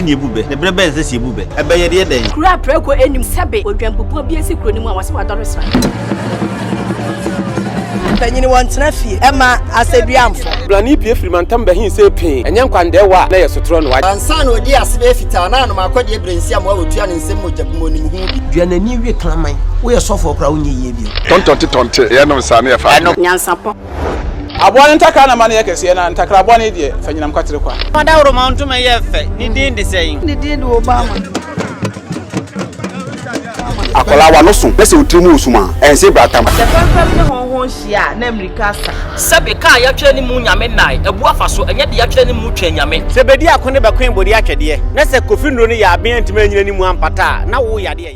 ni ebube ne brebe nse si ebube ebe ye de den kura preko enim sebe odwampopo bi esi kuro ni mu awase wadoro sra tanyini wantena fie ema aseduamfo blani pie frimantam behin se pin enye nkwande wa na yesotro no wa ansa na odi asebe fita na no makode ebrensi am wa wotua ne nsem mojabumo ni mu hu bi duanani wie klaman wo ye sofo kra wo nye bi tontonte ye no nsane ye fa NYANSAPO abone ntaka na mane yekese na ntakra abone de fanyinam kwatere kwa mada woro ma ntuma ye fe ni din de seyin ni din de Obama akola wa no so pese utrimu usuma ense bratam the papa ne honhon hia na America sa sebe ka ya twere ni mu nyame nai ebu afaso enye de ya twere ni mu twa nyame sebedi akone be kwen bodi atwede na se kofi nro ni ya aben ntime nyina ni mu ampata na wo yade ya